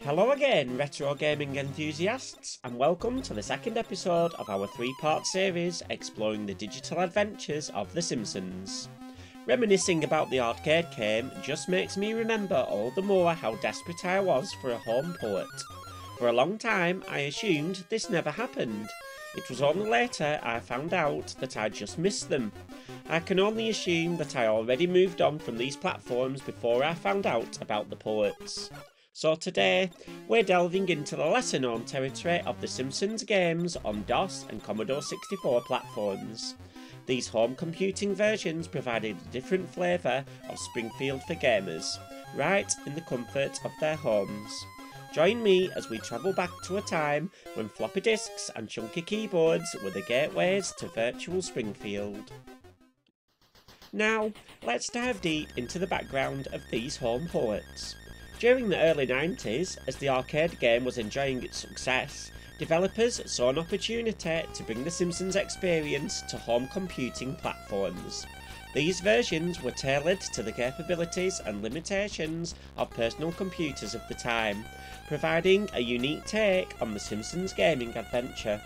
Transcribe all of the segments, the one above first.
Hello again, retro gaming enthusiasts, and welcome to the second episode of our three-part series exploring the digital adventures of The Simpsons. Reminiscing about the arcade game just makes me remember all the more how desperate I was for a home port. For a long time I assumed this never happened. It was only later I found out that I just missed them. I can only assume that I already moved on from these platforms before I found out about the ports. So today, we're delving into the lesser known territory of the Simpsons games on DOS and Commodore 64 platforms. These home computing versions provided a different flavour of Springfield for gamers, right in the comfort of their homes. Join me as we travel back to a time when floppy disks and chunky keyboards were the gateways to virtual Springfield. Now, let's dive deep into the background of these home ports. During the early 90s, as the arcade game was enjoying its success, developers saw an opportunity to bring the Simpsons experience to home computing platforms. These versions were tailored to the capabilities and limitations of personal computers of the time, providing a unique take on the Simpsons gaming adventure.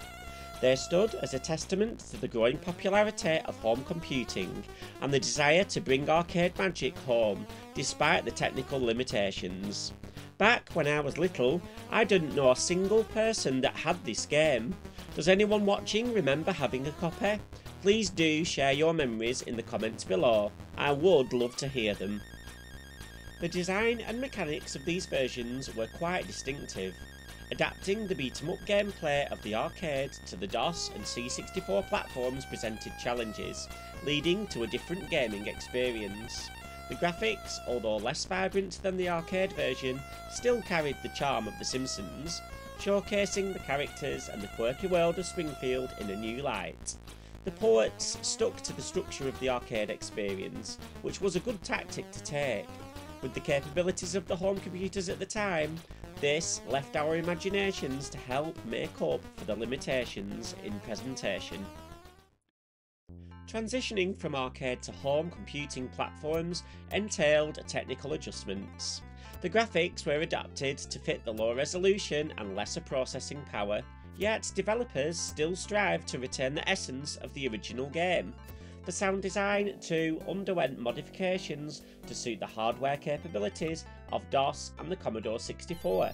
They stood as a testament to the growing popularity of home computing and the desire to bring arcade magic home despite the technical limitations. Back when I was little, I didn't know a single person that had this game. Does anyone watching remember having a copy? Please do share your memories in the comments below. I would love to hear them. The design and mechanics of these versions were quite distinctive, adapting the beat-em-up gameplay of the arcade to the DOS and C64 platforms presented challenges, leading to a different gaming experience. The graphics, although less vibrant than the arcade version, still carried the charm of The Simpsons, showcasing the characters and the quirky world of Springfield in a new light. The ports stuck to the structure of the arcade experience, which was a good tactic to take. With the capabilities of the home computers at the time, this left our imaginations to help make up for the limitations in presentation. Transitioning from arcade to home computing platforms entailed technical adjustments. The graphics were adapted to fit the low resolution and lesser processing power, yet developers still strive to retain the essence of the original game. The sound design too underwent modifications to suit the hardware capabilities of DOS and the Commodore 64,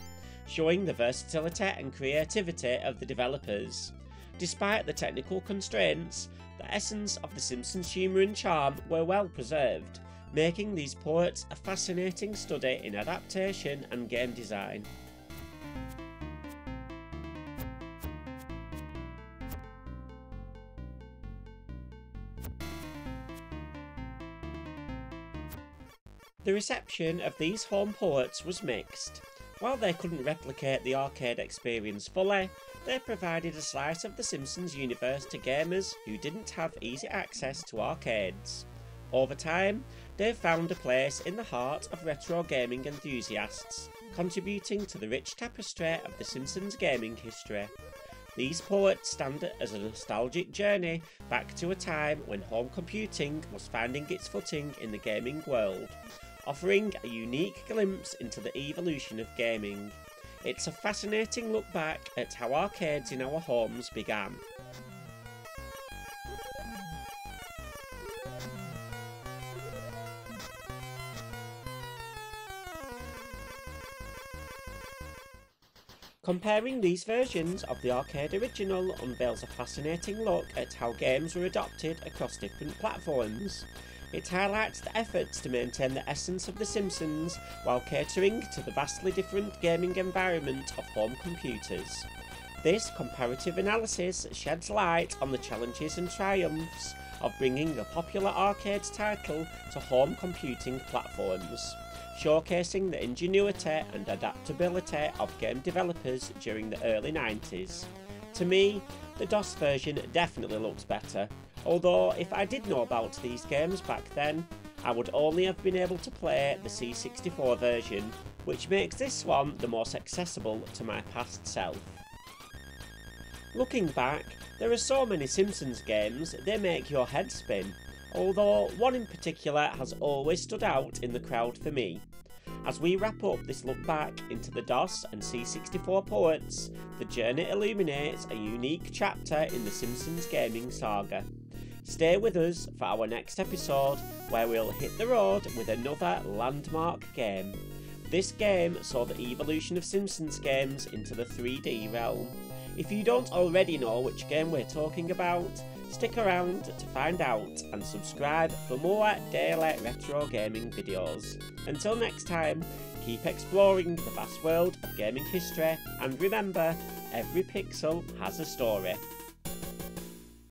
showing the versatility and creativity of the developers. Despite the technical constraints, the essence of The Simpsons' humour and charm were well preserved, making these ports a fascinating study in adaptation and game design. The reception of these home ports was mixed. While they couldn't replicate the arcade experience fully, they provided a slice of the Simpsons universe to gamers who didn't have easy access to arcades. Over time, they've found a place in the heart of retro gaming enthusiasts, contributing to the rich tapestry of the Simpsons gaming history. These ports stand as a nostalgic journey back to a time when home computing was finding its footing in the gaming world, offering a unique glimpse into the evolution of gaming. It's a fascinating look back at how arcades in our homes began. Comparing these versions of the arcade original unveils a fascinating look at how games were adopted across different platforms. It highlights the efforts to maintain the essence of The Simpsons while catering to the vastly different gaming environment of home computers. This comparative analysis sheds light on the challenges and triumphs of bringing a popular arcade title to home computing platforms, showcasing the ingenuity and adaptability of game developers during the early 90s. To me, the DOS version definitely looks better, although if I did know about these games back then, I would only have been able to play the C64 version, which makes this one the most accessible to my past self. Looking back, there are so many Simpsons games they make your head spin, although one in particular has always stood out in the crowd for me. As we wrap up this look back into the DOS and C64 ports, the journey illuminates a unique chapter in the Simpsons gaming saga. Stay with us for our next episode, where we'll hit the road with another landmark game. This game saw the evolution of Simpsons games into the 3D realm. If you don't already know which game we're talking about, stick around to find out and subscribe for more daily retro gaming videos. Until next time, keep exploring the vast world of gaming history, and remember, every pixel has a story.